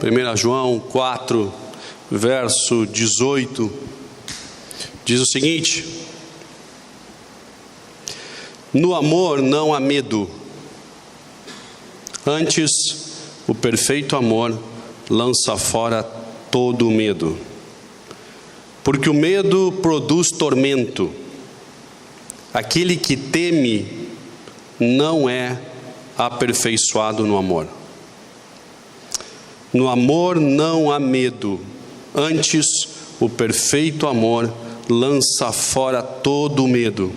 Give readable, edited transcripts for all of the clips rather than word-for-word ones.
1 João 4, verso 18, diz o seguinte: no amor não há medo, antes o perfeito amor lança fora todo o medo, porque o medo produz tormento. Aquele que teme não é aperfeiçoado no amor. No amor não há medo, antes o perfeito amor lança fora todo o medo,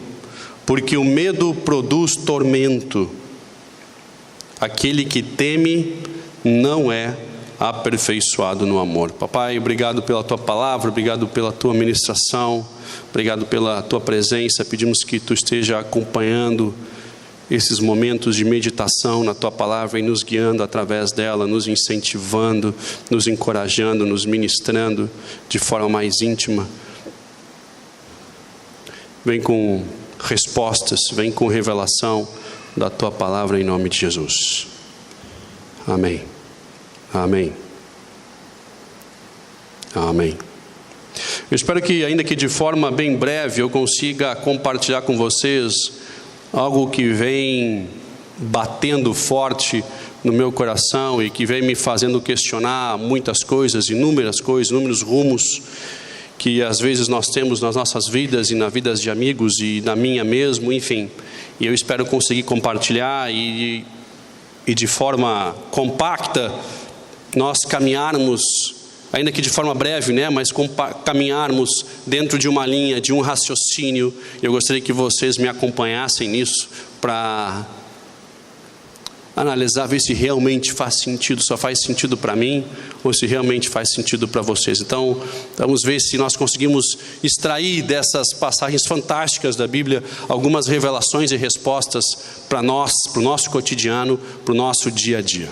porque o medo produz tormento. Aquele que teme não é aperfeiçoado no amor. Papai, obrigado pela tua palavra, obrigado pela tua ministração, obrigado pela tua presença. Pedimos que tu esteja acompanhando esses momentos de meditação na tua palavra e nos guiando através dela, nos incentivando, nos encorajando, nos ministrando de forma mais íntima. Vem com respostas, vem com revelação da tua palavra em nome de Jesus. Amém. Amém. Amém. Eu espero que, ainda que de forma bem breve, eu consiga compartilhar com vocês algo que vem batendo forte no meu coração e que vem me fazendo questionar muitas coisas, inúmeras coisas, inúmeros rumos que às vezes nós temos nas nossas vidas e na vida de amigos e na minha mesmo, enfim. E eu espero conseguir compartilhar e de forma compacta nós caminharmos, ainda que de forma breve, mas caminharmos dentro de uma linha, de um raciocínio. Eu gostaria que vocês me acompanhassem nisso para analisar, ver se realmente faz sentido, só faz sentido para mim ou se realmente faz sentido para vocês. Então, vamos ver se nós conseguimos extrair dessas passagens fantásticas da Bíblia algumas revelações e respostas para nós, para o nosso cotidiano, para o nosso dia a dia.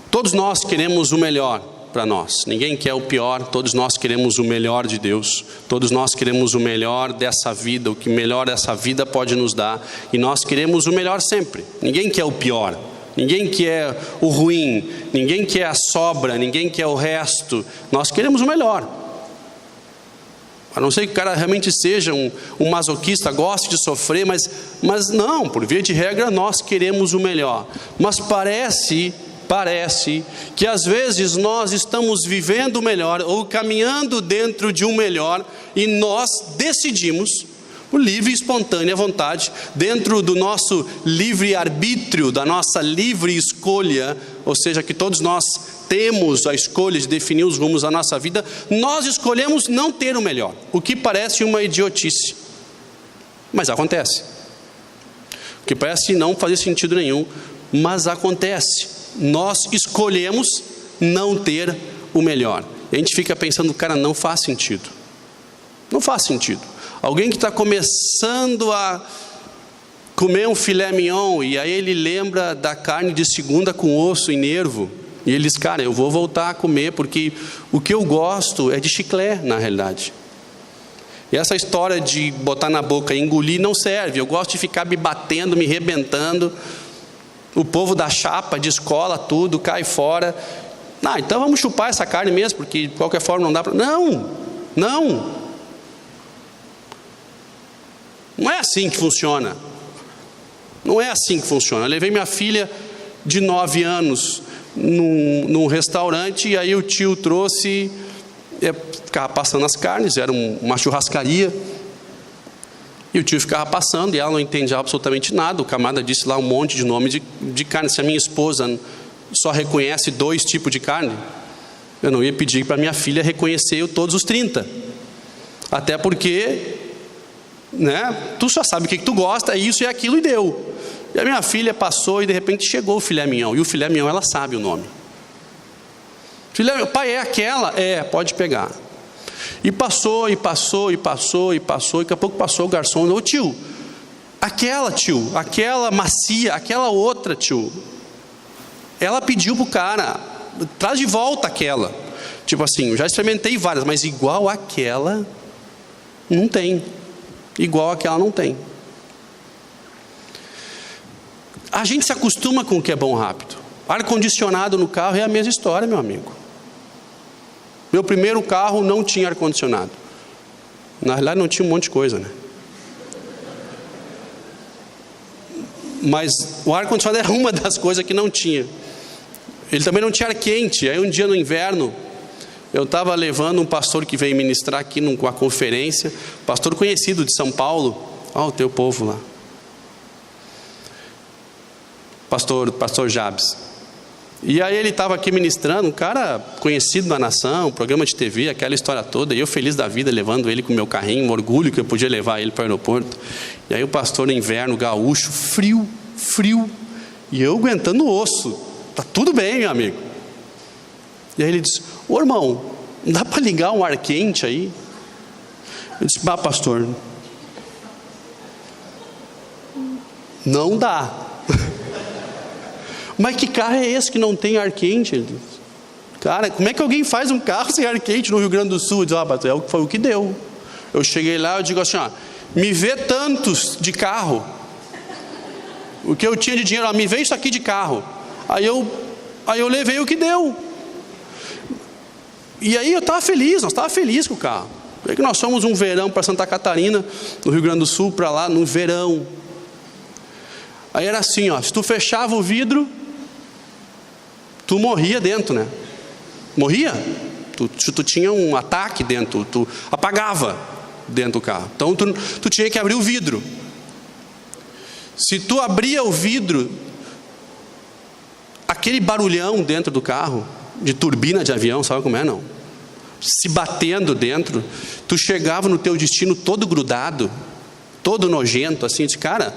Todos nós queremos o melhor para nós, ninguém quer o pior. Todos nós queremos o melhor de Deus, todos nós queremos o melhor dessa vida, o que melhor essa vida pode nos dar, e nós queremos o melhor sempre. Ninguém quer o pior, ninguém quer o ruim, ninguém quer a sobra, ninguém quer o resto. Nós queremos o melhor, a não ser que o cara realmente seja um masoquista, goste de sofrer, mas não, por via de regra nós queremos o melhor. Mas parece que às vezes nós estamos vivendo o melhor ou caminhando dentro de um melhor e nós decidimos, por livre e espontânea vontade, dentro do nosso livre arbítrio, da nossa livre escolha, ou seja, que todos nós temos a escolha de definir os rumos da nossa vida, nós escolhemos não ter o melhor, o que parece uma idiotice, mas acontece. O que parece não fazer sentido nenhum, mas acontece. Nós escolhemos não ter o melhor. E a gente fica pensando, cara, não faz sentido. Não faz sentido. Alguém que está começando a comer um filé mignon e aí ele lembra da carne de segunda com osso e nervo. E ele diz, cara, eu vou voltar a comer porque o que eu gosto é de chiclete, na realidade. E essa história de botar na boca e engolir não serve. Eu gosto de ficar me batendo, me rebentando. O povo da chapa, de escola, tudo, cai fora. Então vamos chupar essa carne mesmo, porque de qualquer forma não dá para... Não é assim que funciona. Não é assim que funciona. Eu levei minha filha de 9 anos num restaurante, e aí o tio trouxe, ficava passando as carnes, era uma churrascaria, e o tio ficava passando e ela não entendia absolutamente nada. O camarada disse lá um monte de nome de carne. Se a minha esposa só reconhece 2 tipos de carne, eu não ia pedir para minha filha reconhecer todos os 30. Até porque, tu só sabe o que tu gosta, é isso e aquilo, e deu. E a minha filha passou e de repente chegou o filé mignon. E o filé mignon ela sabe o nome. Pai, é aquela? Pode pegar. E passou, e daqui a pouco passou o garçom. Ô tio, aquela macia, aquela outra, tio. Ela pediu pro cara, traz de volta aquela. Tipo assim, eu já experimentei várias, mas igual aquela, não tem. Igual aquela não tem. A gente se acostuma com o que é bom rápido. Ar-condicionado no carro é a mesma história, meu amigo. Meu primeiro carro não tinha ar-condicionado. Na realidade não tinha um monte de coisa, né? Mas o ar-condicionado era uma das coisas que não tinha. Ele também não tinha ar quente. Aí um dia no inverno, eu estava levando um pastor que veio ministrar aqui numa conferência, pastor conhecido de São Paulo. Olha o teu povo lá. Pastor Jabes. E aí ele estava aqui ministrando, um cara conhecido na nação, programa de TV, aquela história toda, e eu feliz da vida, levando ele com o meu carrinho, um orgulho que eu podia levar ele para o aeroporto. E aí o pastor no inverno, gaúcho, frio, e eu aguentando o osso. Tá tudo bem, meu amigo. E aí ele disse: ô irmão, não dá para ligar um ar quente aí? Eu disse: bah, pastor, não dá. Mas que carro é esse que não tem ar quente? Ele disse: cara, como é que alguém faz um carro sem ar quente no Rio Grande do Sul? Eu disse: ah, pastor, foi o que deu. Eu cheguei lá, eu digo assim: ó, me vê tantos de carro. O que eu tinha de dinheiro, ó, me vê isso aqui de carro. Aí eu levei o que deu. E aí eu estava feliz, nós estávamos felizes com o carro. É que nós fomos um verão para Santa Catarina, no Rio Grande do Sul, para lá, no verão. Aí era assim, ó, se tu fechava o vidro, tu morria dentro, né? Morria. Tu tinha um ataque dentro, tu apagava dentro do carro. Então tu tinha que abrir o vidro. Se tu abria o vidro, aquele barulhão dentro do carro, de turbina de avião, sabe como é, não? Se batendo dentro, tu chegava no teu destino todo grudado, todo nojento, assim, de cara,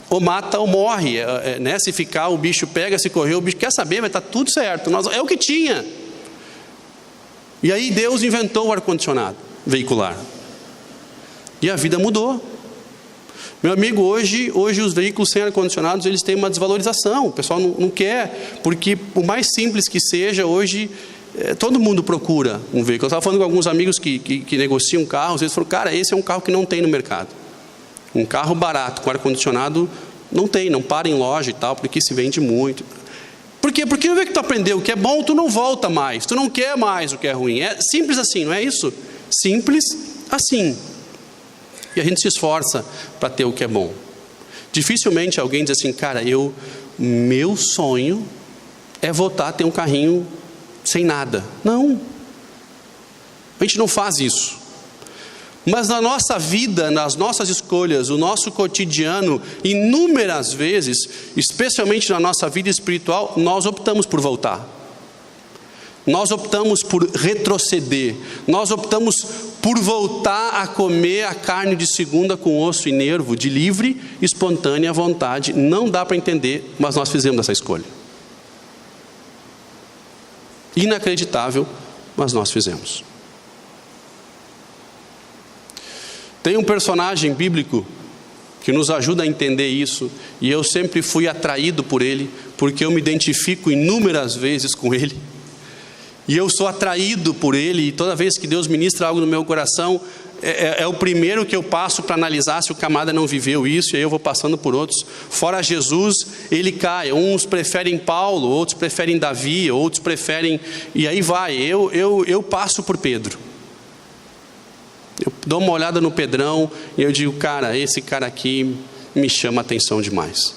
ou mata ou morre, né? Se ficar, o bicho pega, se correr, o bicho quer saber, mas está tudo certo. É o que tinha. E aí Deus inventou o ar-condicionado veicular. E a vida mudou. Meu amigo, hoje os veículos sem ar-condicionados, eles têm uma desvalorização. O pessoal não quer, porque por mais simples que seja, hoje todo mundo procura um veículo. Eu estava falando com alguns amigos que negociam carros, eles falaram: cara, esse é um carro que não tem no mercado. Um carro barato, com ar-condicionado, não tem, não para em loja e tal, porque se vende muito. Por quê? Porque uma vez que tu aprendeu o que é bom, tu não volta mais, tu não quer mais o que é ruim. É simples assim, não é isso? Simples assim. E a gente se esforça para ter o que é bom. Dificilmente alguém diz assim: cara, meu sonho é voltar a ter um carrinho sem nada. Não. A gente não faz isso. Mas na nossa vida, nas nossas escolhas, o nosso cotidiano, inúmeras vezes, especialmente na nossa vida espiritual, nós optamos por voltar. Nós optamos por retroceder. Nós optamos por voltar a comer a carne de segunda com osso e nervo, de livre, espontânea vontade. Não dá para entender, mas nós fizemos essa escolha. Inacreditável, mas nós fizemos. Tem um personagem bíblico que nos ajuda a entender isso, e eu sempre fui atraído por ele, porque eu me identifico inúmeras vezes com ele. E eu sou atraído por ele, e toda vez que Deus ministra algo no meu coração, é o primeiro que eu passo para analisar se o camarada não viveu isso, e aí eu vou passando por outros. Fora Jesus, ele cai. Uns preferem Paulo, outros preferem Davi, outros preferem... E aí vai, eu passo por Pedro. Eu dou uma olhada no Pedrão, e eu digo: cara, esse cara aqui me chama a atenção demais.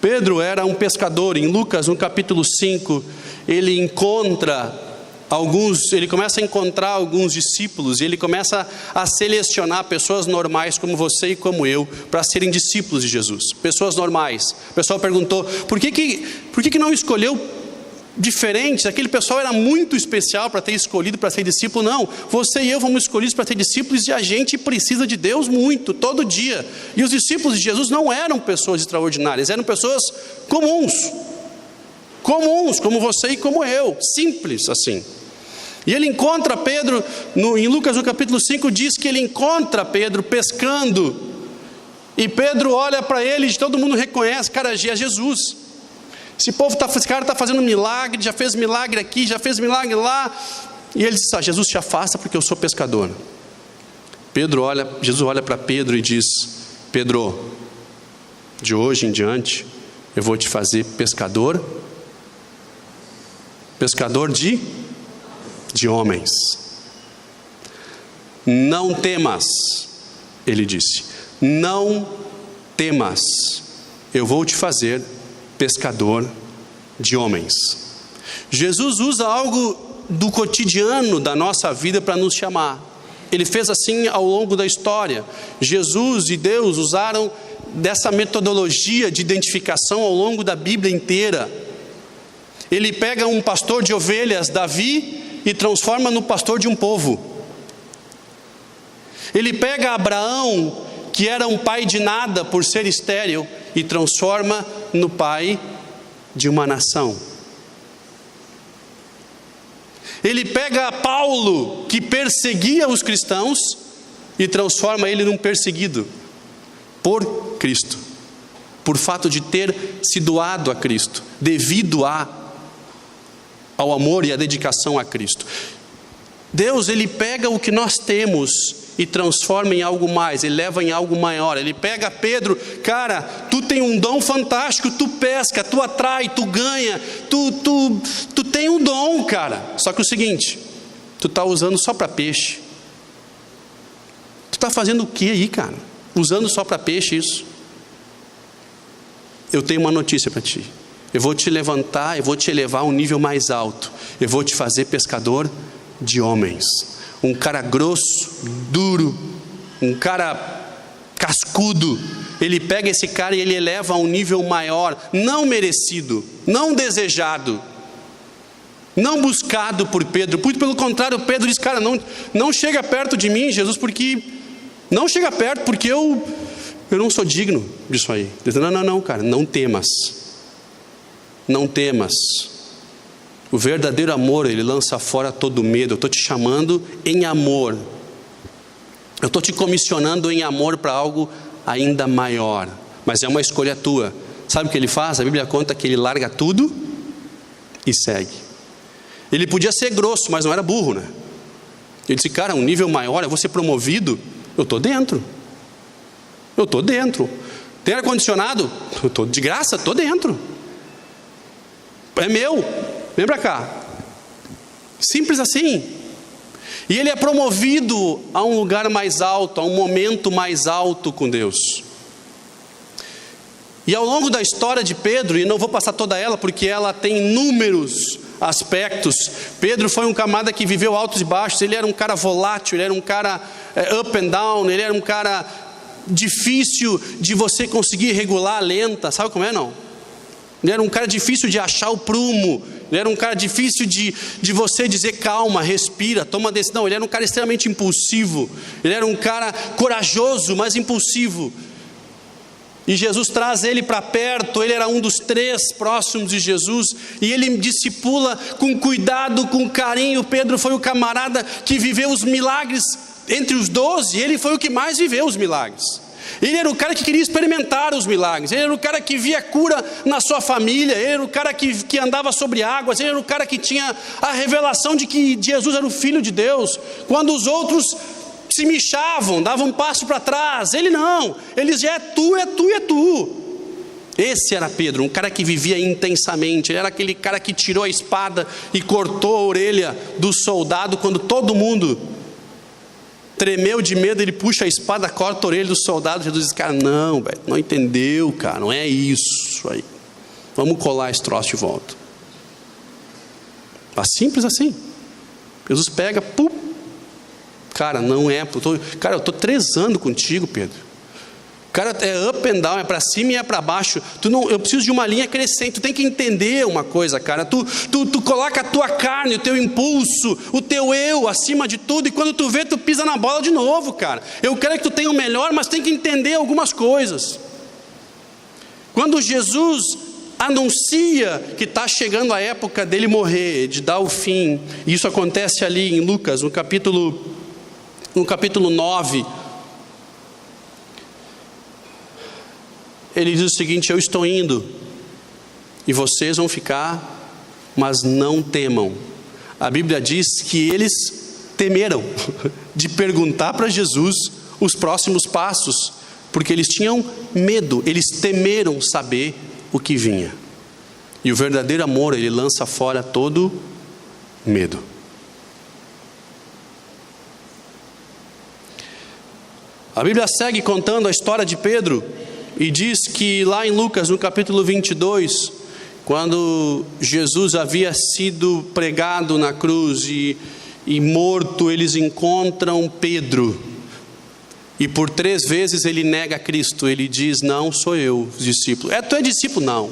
Pedro era um pescador. Em Lucas, no capítulo 5, ele começa a encontrar alguns discípulos, e ele começa a selecionar pessoas normais como você e como eu, para serem discípulos de Jesus, pessoas normais. O pessoal perguntou: por que não escolheu diferentes? Aquele pessoal era muito especial para ter escolhido para ser discípulo. Não, você e eu fomos escolhidos para ser discípulos, e a gente precisa de Deus muito, todo dia. E os discípulos de Jesus não eram pessoas extraordinárias, eram pessoas comuns, como você e como eu, simples assim. E ele encontra Pedro, em Lucas no capítulo 5, diz que ele encontra Pedro pescando, e Pedro olha para ele, e todo mundo reconhece: cara, é Jesus. Esse cara está fazendo milagre, já fez milagre aqui, já fez milagre lá. E ele diz: Jesus, te afasta, porque eu sou pescador. Jesus olha para Pedro e diz: Pedro, de hoje em diante eu vou te fazer pescador pescador de homens. Não temas, ele disse, não temas, eu vou te fazer pescador de homens. Jesus usa algo do cotidiano da nossa vida para nos chamar. Ele fez assim ao longo da história. Jesus e Deus usaram dessa metodologia de identificação ao longo da Bíblia inteira. Ele pega um pastor de ovelhas, Davi, e transforma no pastor de um povo. Ele pega Abraão, que era um pai de nada por ser estéril, e transforma no pai de uma nação. Ele pega Paulo, que perseguia os cristãos, e transforma ele num perseguido por Cristo, por fato de ter se doado a Cristo, devido ao amor e à dedicação a Cristo. Deus, ele pega o que nós temos e transforma em algo mais, ele leva em algo maior. Ele pega Pedro, cara, tu tem um dom fantástico, tu pesca, tu atrai, tu ganha, tu tem um dom, cara. Só que o seguinte, tu está usando só para peixe. Tu está fazendo o que aí, cara? Usando só para peixe isso? Eu tenho uma notícia para ti. Eu vou te levantar, eu vou te elevar a um nível mais alto. Eu vou te fazer pescador de homens. Um cara grosso, duro, um cara cascudo. Ele pega esse cara e ele eleva a um nível maior, não merecido, não desejado, não buscado por Pedro. Muito pelo contrário, Pedro diz, cara, não chega perto de mim, Jesus, porque não chega perto, porque eu não sou digno disso aí. Diz, não, cara, não temas. Não temas. O verdadeiro amor, ele lança fora todo medo. Eu estou te chamando em amor. Eu estou te comissionando em amor para algo ainda maior. Mas é uma escolha tua. Sabe o que ele faz? A Bíblia conta que ele larga tudo e segue. Ele podia ser grosso, mas não era burro, né? Ele disse, cara, um nível maior, eu vou ser promovido. Eu estou dentro. Eu estou dentro. Tem ar-condicionado? Eu estou de graça, estou dentro. É meu. Vem para cá. Simples assim. E ele é promovido a um lugar mais alto, a um momento mais alto com Deus. E ao longo da história de Pedro, e não vou passar toda ela porque ela tem inúmeros aspectos. Pedro foi um camarada que viveu altos e baixos. Ele era um cara volátil, ele era um cara up and down, ele era um cara difícil de você conseguir regular a lenta. Sabe como é, não? Ele era um cara difícil de achar o prumo. Ele era um cara difícil de você dizer calma, respira, toma decisão. Ele era um cara extremamente impulsivo. Ele era um cara corajoso, mas impulsivo. E Jesus traz ele para perto. Ele era um dos 3 próximos de Jesus. E ele discipula com cuidado, com carinho. Pedro foi o camarada que viveu os milagres entre os 12. Ele foi o que mais viveu os milagres. Ele era o cara que queria experimentar os milagres. Ele era o cara que via cura na sua família. Ele era o cara que andava sobre águas. Ele era o cara que tinha a revelação de que Jesus era o Filho de Deus. Quando os outros se mexavam, davam um passo para trás, ele não. Ele dizia, é tu, é tu, é tu. Esse era Pedro, um cara que vivia intensamente. Ele era aquele cara que tirou a espada e cortou a orelha do soldado quando todo mundo tremeu de medo. Ele puxa a espada, corta a orelha do soldado. Jesus diz, cara, não, velho, não entendeu, cara, não é isso aí. Vamos colar esse troço de volta. Simples assim. Jesus pega, pum. Cara, não é, cara, eu estou 3 anos contigo, Pedro. Cara, é up and down, é para cima e é para baixo. Eu preciso de uma linha crescente. Tu tem que entender uma coisa, cara. Tu coloca a tua carne, o teu impulso, o teu eu acima de tudo. E quando tu vê, tu pisa na bola de novo, cara. Eu quero que tu tenha o melhor, mas tem que entender algumas coisas. Quando Jesus anuncia que está chegando a época dele morrer, de dar o fim. E isso acontece ali em Lucas, no capítulo 9. Ele diz o seguinte, eu estou indo, e vocês vão ficar, mas não temam. A Bíblia diz que eles temeram de perguntar para Jesus os próximos passos, porque eles tinham medo, eles temeram saber o que vinha. E o verdadeiro amor, ele lança fora todo Medo. A Bíblia segue contando a história de Pedro e diz que lá em Lucas, no capítulo 22, quando Jesus havia sido pregado na cruz e morto, eles encontram Pedro. E por 3 vezes ele nega Cristo. Ele diz: não sou eu, discípulo. Tu é discípulo? Não.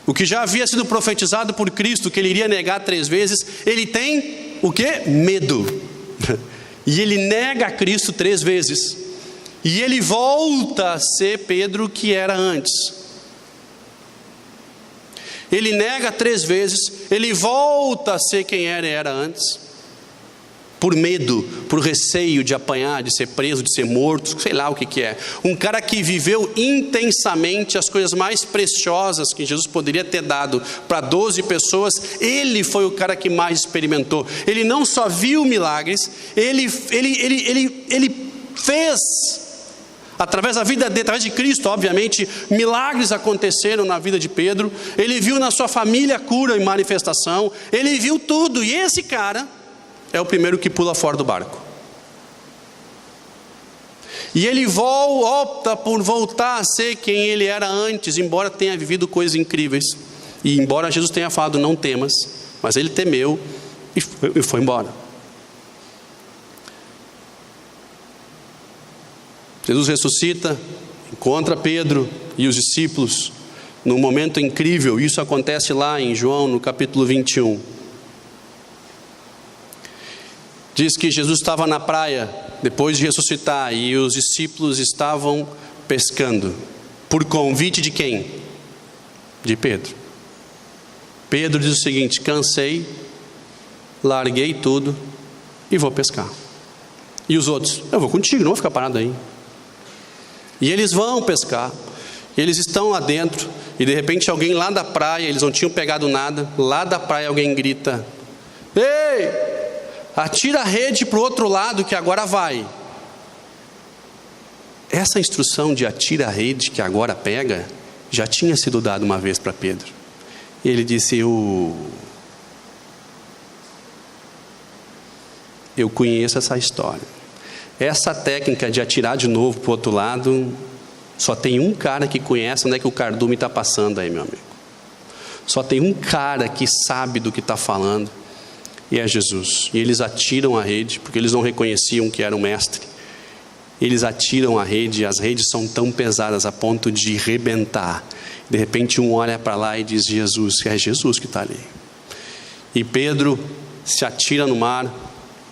O que já havia sido profetizado por Cristo, que ele iria negar 3 vezes, ele tem o quê? Medo. E ele nega Cristo 3 vezes. E ele volta a ser Pedro que era antes. Ele nega 3 vezes, ele volta a ser quem era antes. Por medo, por receio de apanhar, de ser preso, de ser morto, sei lá o que é. Um cara que viveu intensamente as coisas mais preciosas que Jesus poderia ter dado para 12 pessoas, ele foi o cara que mais experimentou. Ele não só viu milagres, ele fez, através da vida dele, através de Cristo, obviamente, milagres aconteceram na vida de Pedro. Ele viu na sua família cura e manifestação, ele viu tudo, e esse cara é o primeiro que pula fora do barco. E ele opta por voltar a ser quem ele era antes, embora tenha vivido coisas incríveis. E embora Jesus tenha falado: não temas, mas ele temeu e foi embora. Jesus ressuscita, encontra Pedro e os discípulos num momento incrível. Isso acontece lá em João, no capítulo 21. Diz que Jesus estava na praia, depois de ressuscitar, e os discípulos estavam pescando. Por convite de quem? De Pedro. Pedro diz o seguinte: cansei, larguei tudo e vou pescar. E os outros: eu vou contigo, não vou ficar parado aí. E eles vão pescar. Eles estão lá dentro, e de repente alguém lá da praia, eles não tinham pegado nada, lá da praia alguém grita: ei! Atira a rede para o outro lado que agora vai. Essa instrução de atira a rede que agora pega, já tinha sido dada uma vez para Pedro. E ele disse: eu conheço essa história. Essa técnica de atirar de novo para o outro lado, só tem um cara que conhece onde é que o cardume está passando aí, meu amigo. Só tem um cara que sabe do que está falando. E é Jesus. E eles atiram a rede, porque eles não reconheciam que era o mestre. Eles atiram a rede, e as redes são tão pesadas a ponto de rebentar. De repente um olha para lá e diz: Jesus, é Jesus que está ali. E Pedro se atira no mar,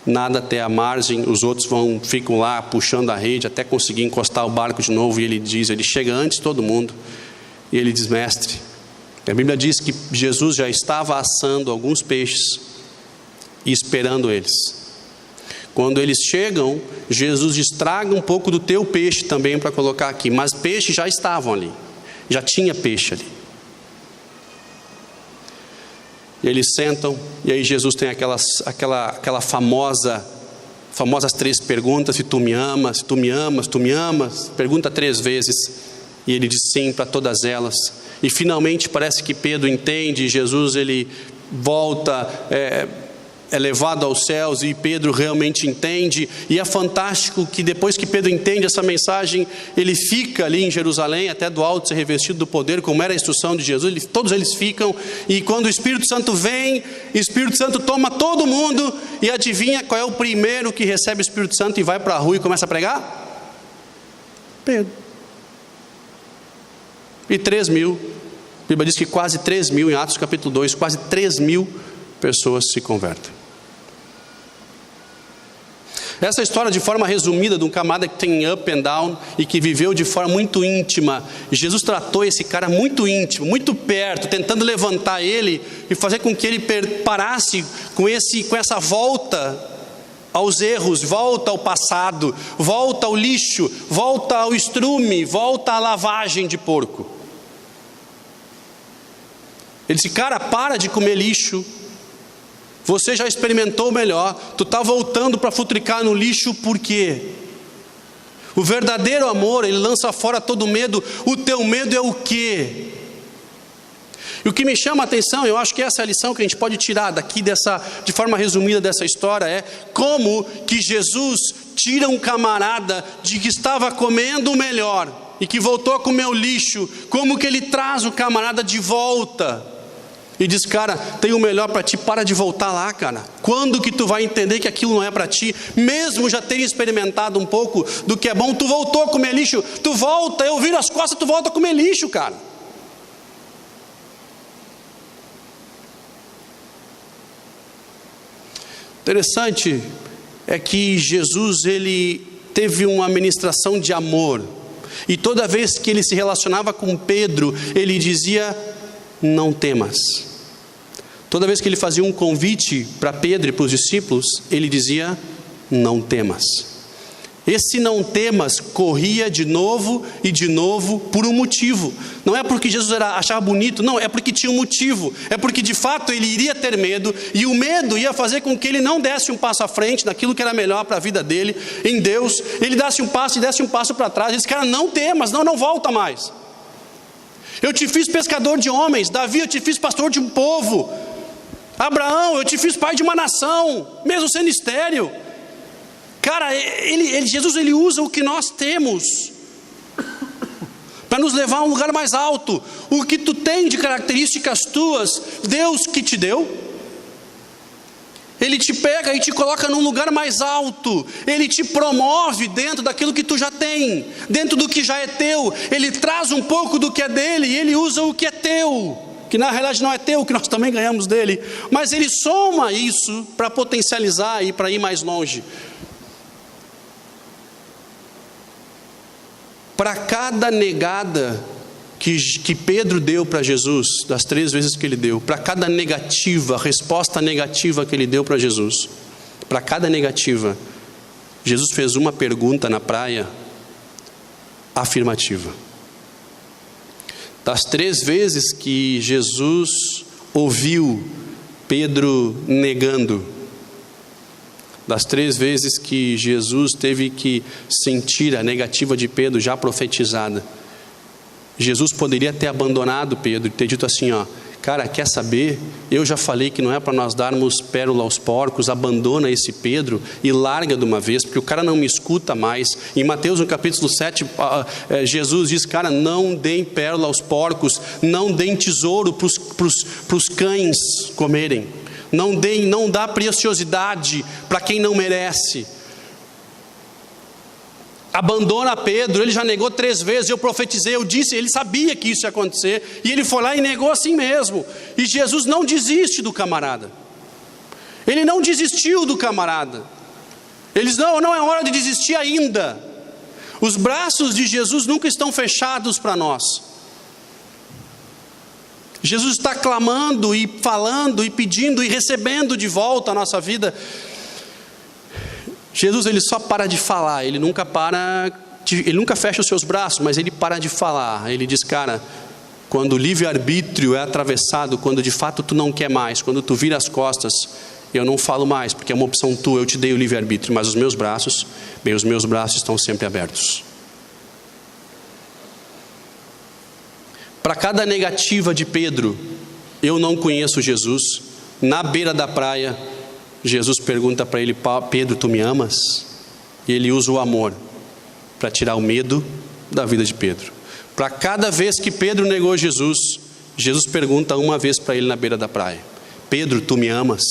nada até a margem. Os outros ficam lá puxando a rede até conseguir encostar o barco de novo. E ele chega antes de todo mundo. E ele diz: mestre. A Bíblia diz que Jesus já estava assando alguns peixes e esperando eles. Quando eles chegam, Jesus diz: traga um pouco do teu peixe também para colocar aqui. Mas peixes já estavam ali, já tinha peixe ali. E eles sentam, e aí Jesus tem aquela famosas 3 perguntas: se tu me amas, se tu me amas, tu me amas. Pergunta 3 vezes, e ele diz sim para todas elas. E finalmente parece que Pedro entende. Jesus ele volta, é levado aos céus, e Pedro realmente entende. E é fantástico que depois que Pedro entende essa mensagem, ele fica ali em Jerusalém, até do alto ser revestido do poder, como era a instrução de Jesus. Todos eles ficam, e quando o Espírito Santo vem, o Espírito Santo toma todo mundo, e adivinha qual é o primeiro que recebe o Espírito Santo e vai para a rua e começa a pregar? Pedro. E 3.000, a Bíblia diz que quase 3.000, em Atos capítulo 2, quase 3.000 pessoas se convertem. Essa história, de forma resumida, de um camarada que tem up and down e que viveu de forma muito íntima. Jesus tratou esse cara muito íntimo, muito perto, tentando levantar ele e fazer com que ele parasse com essa volta aos erros, volta ao passado, volta ao lixo, volta ao estrume, volta à lavagem de porco. Ele disse: cara, para de comer lixo. Você já experimentou o melhor. Tu está voltando para futricar no lixo por quê? O verdadeiro amor, ele lança fora todo medo. O teu medo é o quê? E o que me chama a atenção, eu acho que essa é a lição que a gente pode tirar daqui de forma resumida dessa história, é como que Jesus tira um camarada de que estava comendo o melhor e que voltou a comer o lixo, como que ele traz o camarada de volta e diz: cara, tem o melhor para ti, para de voltar lá, cara. Quando que tu vai entender que aquilo não é para ti? Mesmo já ter experimentado um pouco do que é bom, tu voltou a comer lixo, tu volta, eu viro as costas, tu volta a comer lixo, cara. Interessante é que Jesus, ele teve uma ministração de amor, e toda vez que ele se relacionava com Pedro, ele dizia: não temas. Toda vez que ele fazia um convite para Pedro e para os discípulos, ele dizia: não temas. Esse não temas corria de novo e de novo por um motivo. Não é porque Jesus achava bonito, não, é porque tinha um motivo. É porque de fato ele iria ter medo, e o medo ia fazer com que ele não desse um passo à frente naquilo que era melhor para a vida dele, em Deus. Ele desse um passo e desse um passo para trás. Ele disse: cara, não temas, não volta mais. Eu te fiz pescador de homens. Davi, eu te fiz pastor de um povo. Abraão, eu te fiz pai de uma nação, mesmo sendo estéril. Cara, Jesus ele usa o que nós temos para nos levar a um lugar mais alto. O que tu tem de características tuas, Deus que te deu, Ele te pega e te coloca num lugar mais alto. Ele te promove dentro daquilo que tu já tem, dentro do que já é teu. Ele traz um pouco do que é dele e ele usa o que é teu, que na realidade não é teu, que nós também ganhamos dele, mas ele soma isso para potencializar e para ir mais longe. Para cada negada que Pedro deu para Jesus, das 3 vezes que ele deu, para cada negativa, resposta negativa que ele deu para Jesus, para cada negativa, Jesus fez uma pergunta na praia afirmativa. Das 3 vezes que Jesus ouviu Pedro negando, das 3 vezes que Jesus teve que sentir a negativa de Pedro já profetizada, Jesus poderia ter abandonado Pedro e ter dito assim: ó, cara, quer saber? Eu já falei que não é para nós darmos pérola aos porcos, abandona esse Pedro e larga de uma vez, porque o cara não me escuta mais. Em Mateus no capítulo 7, Jesus diz: cara, não deem pérola aos porcos, não deem tesouro para os cães comerem. Não dá preciosidade para quem não merece. Abandona Pedro, ele já negou 3 vezes, eu profetizei, eu disse, ele sabia que isso ia acontecer, e ele foi lá e negou assim mesmo. E Jesus não desiste do camarada. Ele não desistiu do camarada. Eles não é hora de desistir ainda. Os braços de Jesus nunca estão fechados para nós. Jesus está clamando e falando e pedindo e recebendo de volta a nossa vida. Jesus, ele só para de falar, ele nunca fecha os seus braços, mas ele para de falar. Ele diz: cara, quando o livre-arbítrio é atravessado, quando de fato tu não quer mais, quando tu vira as costas, eu não falo mais, porque é uma opção tua, eu te dei o livre-arbítrio, mas os meus braços estão sempre abertos. Para cada negativa de Pedro, eu não conheço Jesus, na beira da praia, Jesus pergunta para ele: Pedro, tu me amas? E ele usa o amor para tirar o medo da vida de Pedro. Para cada vez que Pedro negou Jesus, Jesus pergunta uma vez para ele na beira da praia: Pedro, tu me amas?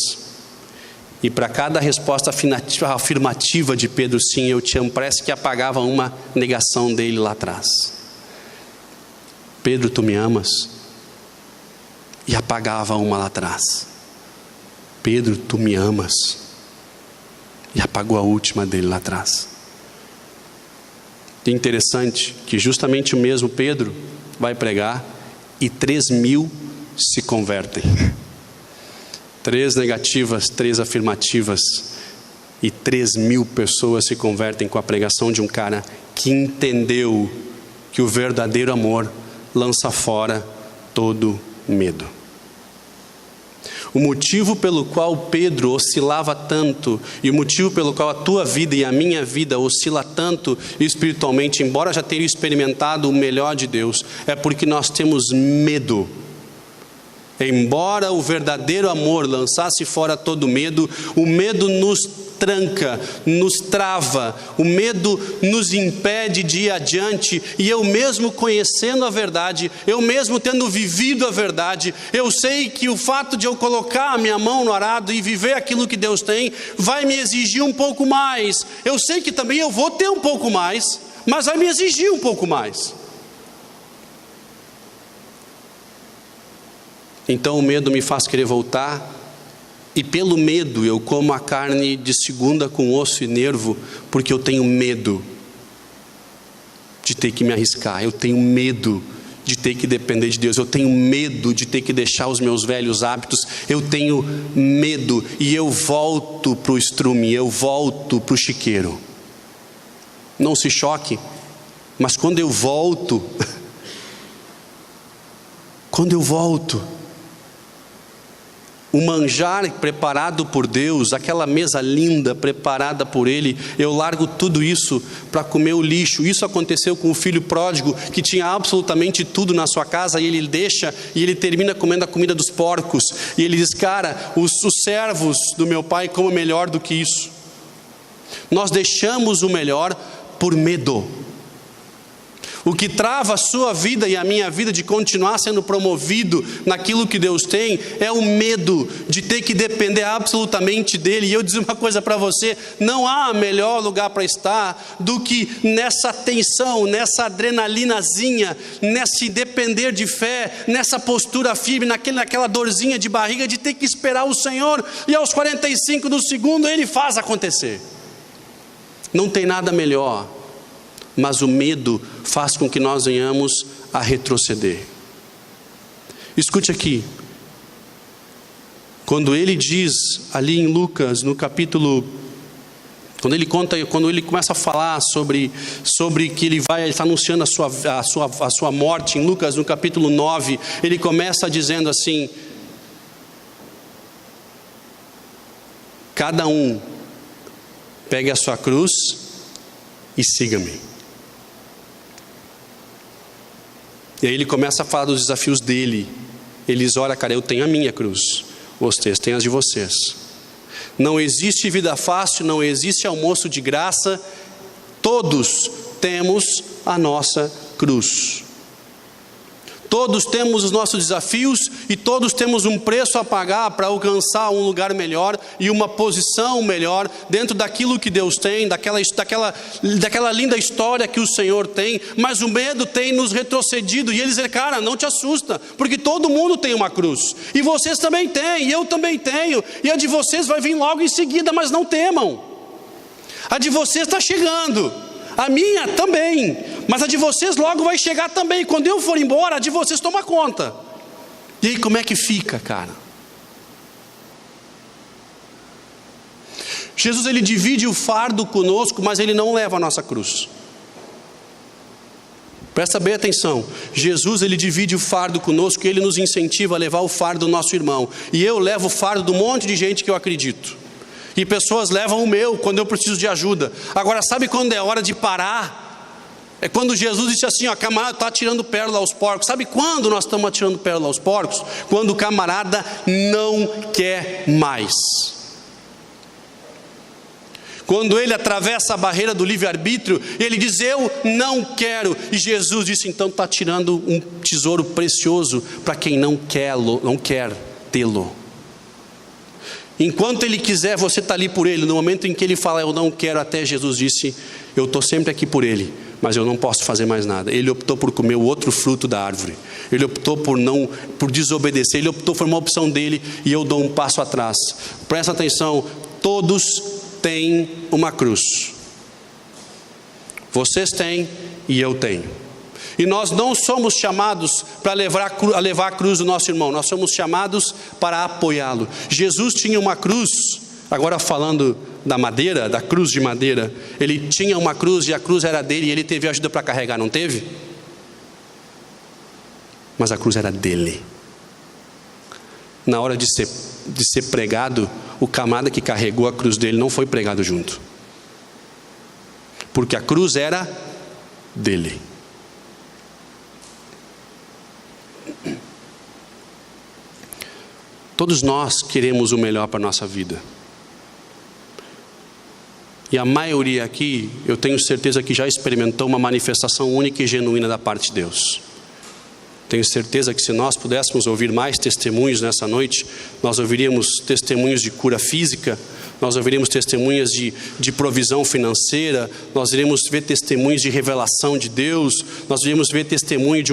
E para cada resposta afirmativa de Pedro: sim, eu te amo, parece que apagava uma negação dele lá atrás. Pedro, tu me amas? E apagava uma lá atrás. Pedro, tu me amas? E apagou a última dele lá atrás. E interessante que justamente o mesmo Pedro vai pregar e 3.000 se convertem. 3 negativas, 3 afirmativas, e 3.000 pessoas se convertem com a pregação de um cara que entendeu que o verdadeiro amor lança fora todo medo. O motivo pelo qual Pedro oscilava tanto, e o motivo pelo qual a tua vida e a minha vida oscila tanto espiritualmente, embora já tenha experimentado o melhor de Deus, é porque nós temos medo Embora o verdadeiro amor lançasse fora todo medo, o medo nos tranca, nos trava, o medo nos impede de ir adiante. E eu mesmo conhecendo a verdade, eu mesmo tendo vivido a verdade, eu sei que o fato de eu colocar a minha mão no arado e viver aquilo que Deus tem, vai me exigir um pouco mais. Eu sei que também eu vou ter um pouco mais, mas vai me exigir um pouco mais. Então o medo me faz querer voltar, e pelo medo eu como a carne de segunda com osso e nervo, porque eu tenho medo de ter que me arriscar, eu tenho medo de ter que depender de Deus, eu tenho medo de ter que deixar os meus velhos hábitos, eu tenho medo, e eu volto para o estrume, eu volto para o chiqueiro. Não se choque, mas quando eu volto, o manjar preparado por Deus, aquela mesa linda preparada por Ele, eu largo tudo isso para comer o lixo. Isso aconteceu com o filho pródigo, que tinha absolutamente tudo na sua casa, e ele deixa, e ele termina comendo a comida dos porcos, e ele diz: cara, os servos do meu pai comem melhor do que isso. Nós deixamos o melhor por medo. O que trava a sua vida e a minha vida de continuar sendo promovido naquilo que Deus tem, é o medo de ter que depender absolutamente dEle. E eu dizer uma coisa para você: não há melhor lugar para estar do que nessa tensão, nessa adrenalinazinha, nesse depender de fé, nessa postura firme, naquela dorzinha de barriga de ter que esperar o Senhor, e aos 45 do segundo Ele faz acontecer. Não tem nada melhor. Mas o medo faz com que nós venhamos a retroceder. Escute aqui. Quando ele diz ali em Lucas, no capítulo, quando ele começa a falar sobre que ele está anunciando a sua morte, em Lucas no capítulo 9, ele começa dizendo assim: cada um pegue a sua cruz e siga-me. E aí ele começa a falar dos desafios dele. Ele diz: olha, cara, eu tenho a minha cruz, vocês têm as de vocês. Não existe vida fácil, não existe almoço de graça. Todos temos a nossa cruz. Todos temos os nossos desafios, e todos temos um preço a pagar para alcançar um lugar melhor e uma posição melhor dentro daquilo que Deus tem, daquela linda história que o Senhor tem. Mas o medo tem nos retrocedido, e eles dizem: cara, não te assusta, porque todo mundo tem uma cruz, e vocês também têm, e eu também tenho, e a de vocês vai vir logo em seguida, mas não temam, a de vocês está chegando, a minha também, mas a de vocês logo vai chegar também. Quando eu for embora, a de vocês toma conta. E aí como é que fica, cara? Jesus, ele divide o fardo conosco, mas ele não leva a nossa cruz. Presta bem atenção. Jesus, ele divide o fardo conosco, e ele nos incentiva a levar o fardo do nosso irmão. E eu levo o fardo de um monte de gente que eu acredito. E pessoas levam o meu quando eu preciso de ajuda. Agora, sabe quando é hora de parar? É quando Jesus disse assim: ó, camarada, está atirando pérola aos porcos. Sabe quando nós estamos atirando pérola aos porcos? Quando o camarada não quer mais. Quando ele atravessa a barreira do livre-arbítrio, ele diz: eu não quero. E Jesus disse: então está tirando um tesouro precioso para quem não quer tê-lo. Enquanto ele quiser, você está ali por ele. No momento em que ele fala: eu não quero, até Jesus disse: eu estou sempre aqui por ele, mas eu não posso fazer mais nada. Ele optou por comer o outro fruto da árvore. Ele optou por desobedecer. Ele optou por uma opção dele, e eu dou um passo atrás. Presta atenção, todos têm uma cruz. Vocês têm e eu tenho. E nós não somos chamados para levar a cruz do nosso irmão, nós somos chamados para apoiá-lo. Jesus tinha uma cruz, agora falando da madeira, da cruz de madeira, ele tinha uma cruz, e a cruz era dele, e ele teve ajuda para carregar, não teve? Mas a cruz era dele. Na hora de ser pregado, o camarada que carregou a cruz dele não foi pregado junto, porque a cruz era dele. Todos nós queremos o melhor para a nossa vida. E a maioria aqui, eu tenho certeza que já experimentou uma manifestação única e genuína da parte de Deus. Tenho certeza que se nós pudéssemos ouvir mais testemunhos nessa noite, nós ouviríamos testemunhos de cura física, nós ouviríamos testemunhas de provisão financeira, nós iríamos ver testemunhos de revelação de Deus, nós iríamos ver testemunho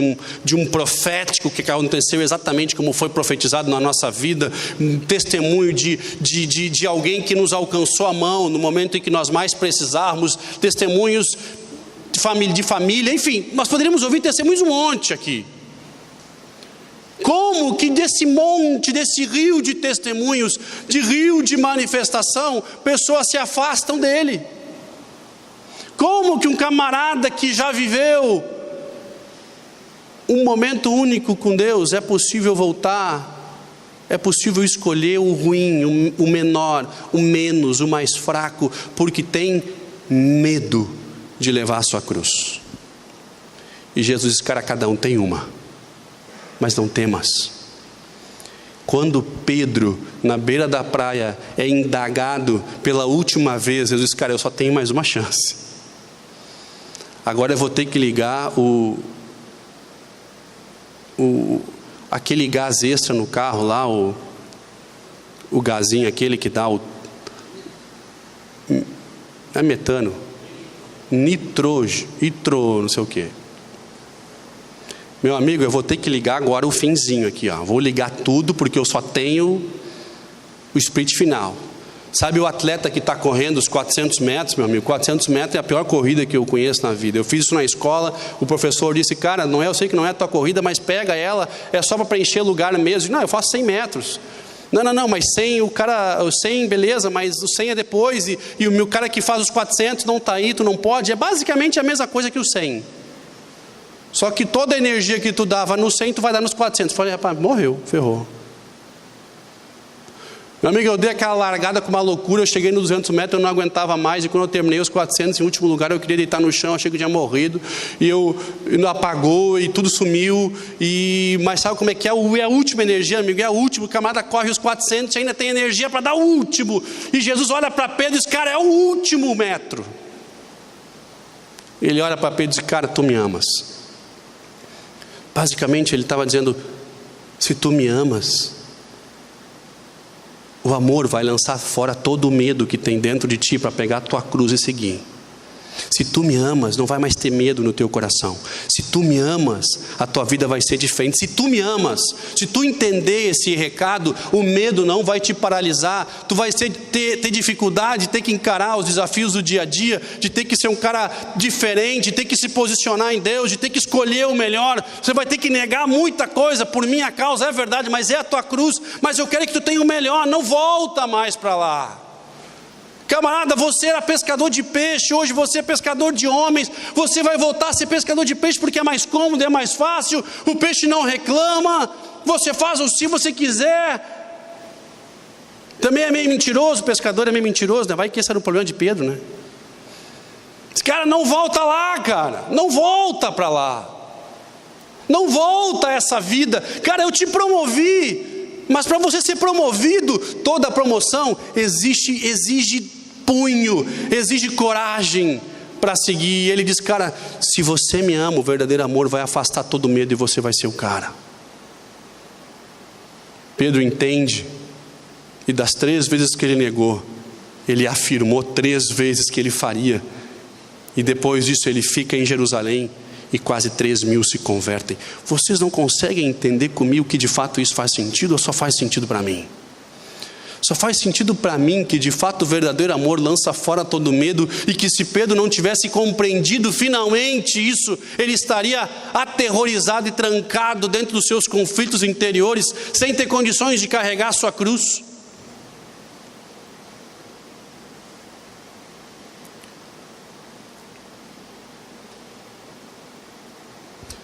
de um profético que aconteceu exatamente como foi profetizado na nossa vida, um testemunho de alguém que nos alcançou a mão no momento em que nós mais precisarmos, testemunhos de família, enfim, nós poderíamos ouvir testemunhos um monte aqui. Como que desse monte, desse rio de testemunhos, de rio de manifestação, pessoas se afastam dele? Como que um camarada que já viveu um momento único com Deus, é possível voltar? É possível escolher o ruim, o menor, o menos, o mais fraco, porque tem medo de levar a sua cruz. E Jesus diz, cara, cada um tem uma. Mas não temas. Quando Pedro, na beira da praia, é indagado pela última vez, Jesus diz, cara, eu só tenho mais uma chance. Agora eu vou ter que ligar aquele gás extra no carro lá, o gazinho aquele que dá é metano, nitro, não sei o que. Meu amigo, eu vou ter que ligar agora o finzinho aqui, ó. Vou ligar tudo porque eu só tenho o sprint final. Sabe o atleta que está correndo os 400 metros, meu amigo? 400 metros é a pior corrida que eu conheço na vida. Eu fiz isso na escola, o professor disse, cara, eu sei que não é a tua corrida, mas pega ela, é só para preencher lugar mesmo. Não, eu faço 100 metros. Não, mas 100, o 100, beleza, mas o 100 é depois, e o meu cara que faz os 400 não está aí, tu não pode. É basicamente a mesma coisa que o 100. Só que toda a energia que tu dava no 100, tu vai dar nos 400. Falei, rapaz, morreu, ferrou. Meu amigo, eu dei aquela largada com uma loucura, eu cheguei nos 200 metros, eu não aguentava mais, e quando eu terminei os 400, em último lugar, eu queria deitar no chão, achei que eu tinha morrido, e apagou, e tudo sumiu, mas sabe como é que é? É a última energia, amigo, é a última, o camarada corre os 400 e ainda tem energia para dar o último, e Jesus olha para Pedro e diz, cara, é o último metro. Ele olha para Pedro e diz, cara, tu me amas. Basicamente ele estava dizendo, se tu me amas, o amor vai lançar fora todo o medo que tem dentro de ti para pegar a tua cruz e seguir. Se tu me amas, não vai mais ter medo no teu coração. Se tu me amas, a tua vida vai ser diferente. Se tu me amas, se tu entender esse recado, o medo não vai te paralisar. Tu vai ter dificuldade de ter que encarar os desafios do dia a dia, de ter que ser um cara diferente, de ter que se posicionar em Deus, de ter que escolher o melhor. Você vai ter que negar muita coisa por minha causa, é verdade, mas é a tua cruz. Mas eu quero que tu tenha o melhor, não volta mais para lá. Camarada, você era pescador de peixe, hoje você é pescador de homens, você vai voltar a ser pescador de peixe porque é mais cômodo, é mais fácil, o peixe não reclama, você faz o se você quiser. Também é meio mentiroso, o pescador é meio mentiroso, né? Vai que esse era o problema de Pedro, né? Esse cara não volta lá, cara, não volta para lá, não volta a essa vida. Cara, eu te promovi, mas para você ser promovido, toda promoção exige punho, exige coragem para seguir. E ele diz, cara, se você me ama, o verdadeiro amor vai afastar todo medo e você vai ser o cara. Pedro entende, e das 3 vezes que ele negou, ele afirmou 3 vezes que ele faria, e depois disso ele fica em Jerusalém, e quase 3.000 se convertem. Vocês não conseguem entender comigo que de fato isso faz sentido, ou só faz sentido para mim? Só faz sentido para mim que de fato o verdadeiro amor lança fora todo medo, e que se Pedro não tivesse compreendido finalmente isso, ele estaria aterrorizado e trancado dentro dos seus conflitos interiores, sem ter condições de carregar a sua cruz.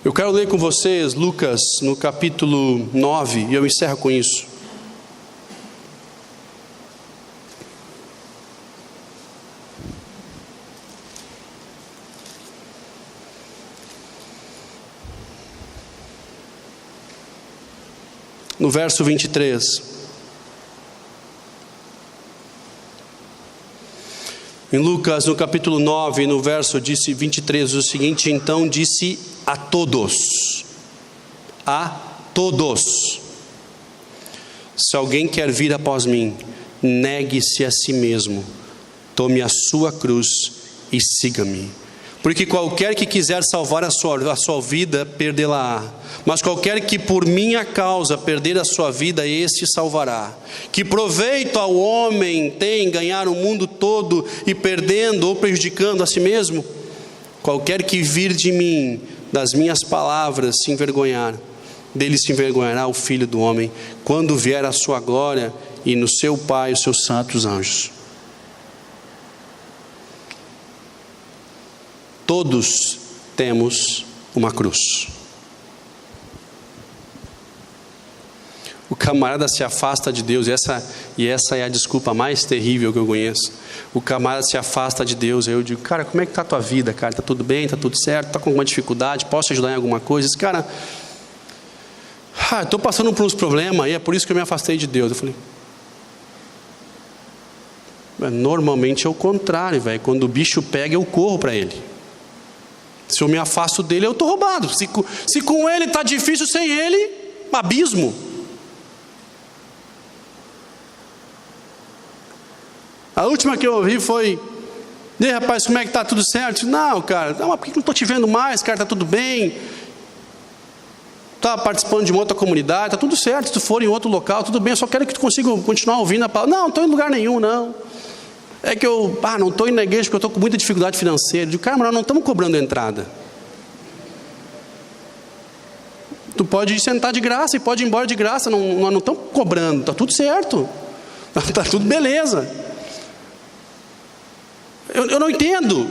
Eu quero ler com vocês Lucas no capítulo 9, e eu encerro com isso. No verso 23, Em Lucas, no capítulo 9, no verso 23, o seguinte: então disse a todos, se alguém quer vir após mim, negue-se a si mesmo, tome a sua cruz e siga-me. Porque qualquer que quiser salvar a sua vida, perdê-la-á. Mas qualquer que por minha causa perder a sua vida, esse salvará. Que proveito ao homem tem ganhar o mundo todo e perdendo ou prejudicando a si mesmo? Qualquer que vir de mim, das minhas palavras, se envergonhar, dele se envergonhará o Filho do Homem, quando vier a sua glória e no seu Pai os seus santos anjos. Todos temos uma cruz. O camarada se afasta de Deus, e essa é a desculpa mais terrível que eu conheço. O camarada se afasta de Deus, aí eu digo: cara, como é que está a tua vida, cara? Está tudo bem? Está tudo certo? Está com alguma dificuldade? Posso te ajudar em alguma coisa? Esse cara, estou passando por uns problemas, e é por isso que eu me afastei de Deus. Eu falei: normalmente é o contrário, velho. Quando o bicho pega, eu corro para ele. Se eu me afasto dele, eu estou roubado. Se com ele está difícil, sem ele, abismo. A última que eu ouvi foi: e aí, rapaz, como é que está? Tudo certo? Não, cara, mas por que não estou te vendo mais, cara? Está tudo bem? Está participando de uma outra comunidade? Está tudo certo. Se tu for em outro local, tudo bem. Eu só quero que tu consiga continuar ouvindo a palavra. Não estou em lugar nenhum, não. É que eu não estou indo na igreja porque eu estou com muita dificuldade financeira. Eu digo: cara, mas nós não estamos cobrando entrada. Tu pode ir sentar de graça e pode ir embora de graça. Nós não estamos cobrando, está tudo certo. Está tudo beleza. Eu não entendo.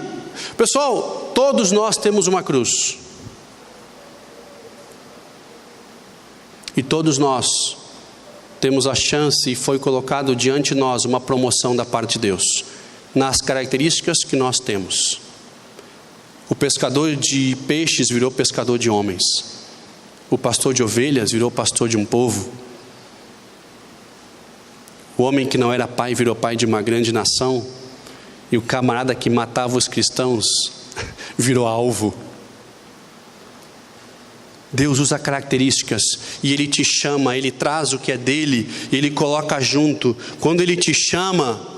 Pessoal, todos nós temos uma cruz. E todos nós temos a chance, e foi colocado diante de nós uma promoção da parte de Deus, nas características que nós temos. O pescador de peixes virou pescador de homens. O pastor de ovelhas virou pastor de um povo. O homem que não era pai virou pai de uma grande nação. E o camarada que matava os cristãos virou alvo. Deus usa características e Ele te chama, Ele traz o que é dele, Ele coloca junto. Quando Ele te chama,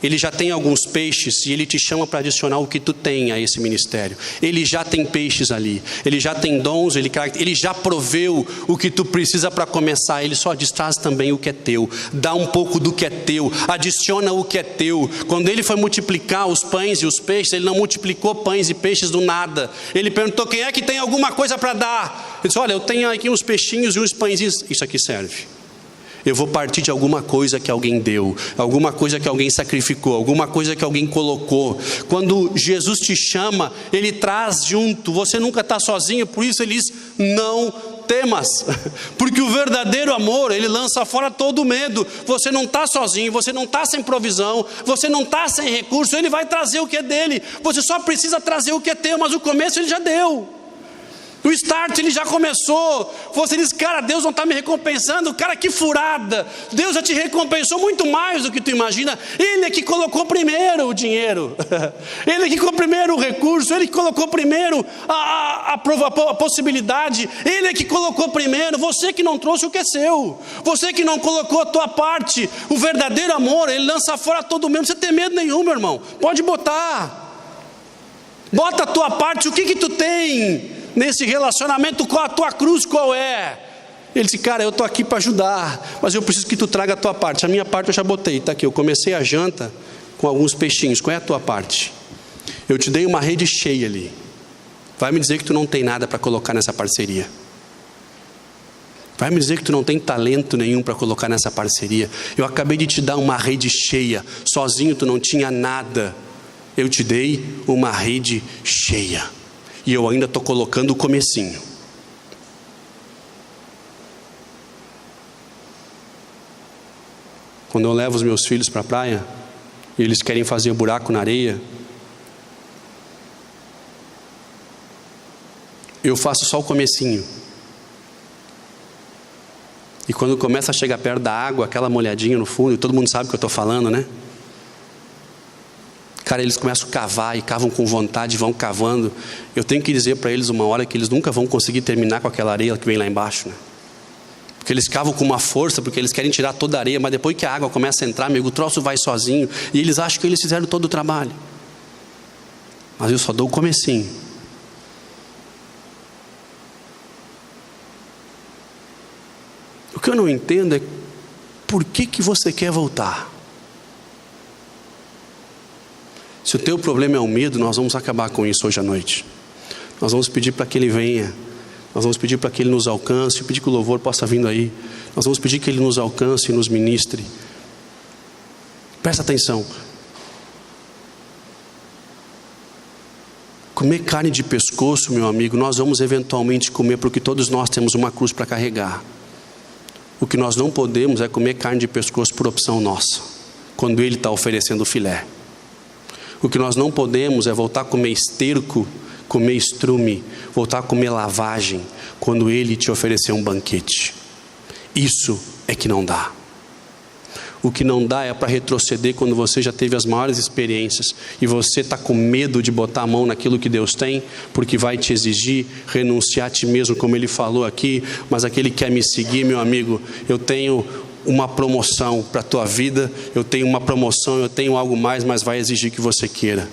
Ele já tem alguns peixes e Ele te chama para adicionar o que tu tem a esse ministério. Ele já tem peixes ali, Ele já tem dons, Ele já proveu o que tu precisa para começar. Ele só traz também o que é teu, dá um pouco do que é teu, adiciona o que é teu. Quando Ele foi multiplicar os pães e os peixes, Ele não multiplicou pães e peixes do nada. Ele perguntou: quem é que tem alguma coisa para dar? Ele disse: olha, eu tenho aqui uns peixinhos e uns pãezinhos, isso aqui serve. Eu vou partir de alguma coisa que alguém deu, alguma coisa que alguém sacrificou, alguma coisa que alguém colocou. Quando Jesus te chama, Ele traz junto. Você nunca está sozinho, por isso Ele diz: não temas, porque o verdadeiro amor, ele lança fora todo medo. Você não está sozinho, você não está sem provisão, você não está sem recurso. Ele vai trazer o que é dele, você só precisa trazer o que é teu. Mas o começo Ele já deu. O start Ele já começou. Você diz: cara, Deus não está me recompensando. Cara, que furada. Deus já te recompensou muito mais do que tu imagina. Ele é que colocou primeiro o dinheiro. Ele é que colocou primeiro o recurso. Ele que colocou primeiro a possibilidade. Ele é que colocou primeiro. Você que não trouxe o que é seu. Você que não colocou a tua parte. O verdadeiro amor, Ele lança fora todo mundo. Não precisa ter medo nenhum, meu irmão. Pode botar. Bota a tua parte. O que tu tem nesse relacionamento? Com a tua cruz, qual é? Ele disse: cara, eu estou aqui para ajudar, mas eu preciso que tu traga a tua parte. A minha parte eu já botei, está aqui. Eu comecei a janta com alguns peixinhos. Qual é a tua parte? Eu te dei uma rede cheia ali. Vai me dizer que tu não tem nada para colocar nessa parceria? Vai me dizer que tu não tem talento nenhum para colocar nessa parceria? Eu acabei de te dar uma rede cheia. Sozinho tu não tinha nada. Eu te dei uma rede cheia. E eu ainda estou colocando o comecinho. Quando eu levo os meus filhos para a praia, e eles querem fazer buraco na areia, eu faço só o comecinho. E quando começa a chegar perto da água, aquela molhadinha no fundo, e todo mundo sabe o que eu estou falando, né? Cara, eles começam a cavar e cavam com vontade, vão cavando. Eu tenho que dizer para eles uma hora que eles nunca vão conseguir terminar com aquela areia que vem lá embaixo, né? Porque eles cavam com uma força, porque eles querem tirar toda a areia, mas depois que a água começa a entrar, amigo, o troço vai sozinho, e eles acham que eles fizeram todo o trabalho. Mas eu só dou o comecinho. O que eu não entendo é por que você quer voltar. Se o teu problema é o medo, nós vamos acabar com isso hoje à noite. Nós vamos pedir para que Ele venha. Nós vamos pedir para que Ele nos alcance, pedir que o louvor possa vir aí. Nós vamos pedir que Ele nos alcance e nos ministre. Presta atenção. Comer carne de pescoço, meu amigo, nós vamos eventualmente comer, porque todos nós temos uma cruz para carregar. O que nós não podemos é comer carne de pescoço por opção nossa, quando Ele está oferecendo filé. O que nós não podemos é voltar a comer esterco, comer estrume, voltar a comer lavagem, quando Ele te oferecer um banquete. Isso é que não dá. O que não dá é para retroceder quando você já teve as maiores experiências e você está com medo de botar a mão naquilo que Deus tem, porque vai te exigir renunciar a ti mesmo, como Ele falou aqui. Mas aquele que quer me seguir, meu amigo, eu tenho uma promoção para a tua vida, eu tenho uma promoção, eu tenho algo mais, mas vai exigir que você queira.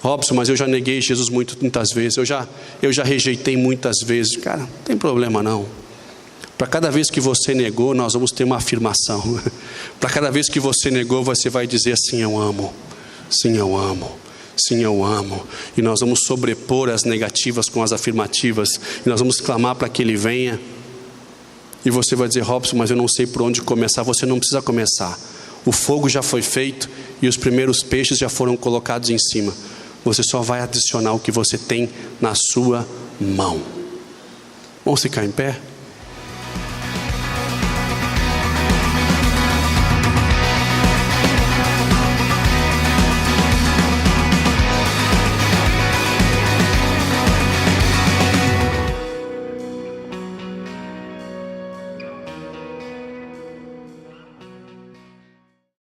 Robson, mas eu já neguei Jesus muitas vezes, eu já rejeitei muitas vezes. Cara, não tem problema não. Para cada vez que você negou, nós vamos ter uma afirmação. Para cada vez que você negou, você vai dizer: sim, eu amo, sim, eu amo, sim, eu amo. E nós vamos sobrepor as negativas com as afirmativas, e nós vamos clamar para que Ele venha. E você vai dizer: Robson, mas eu não sei por onde começar. Você não precisa começar. O fogo já foi feito e os primeiros peixes já foram colocados em cima. Você só vai adicionar o que você tem na sua mão. Vamos ficar em pé?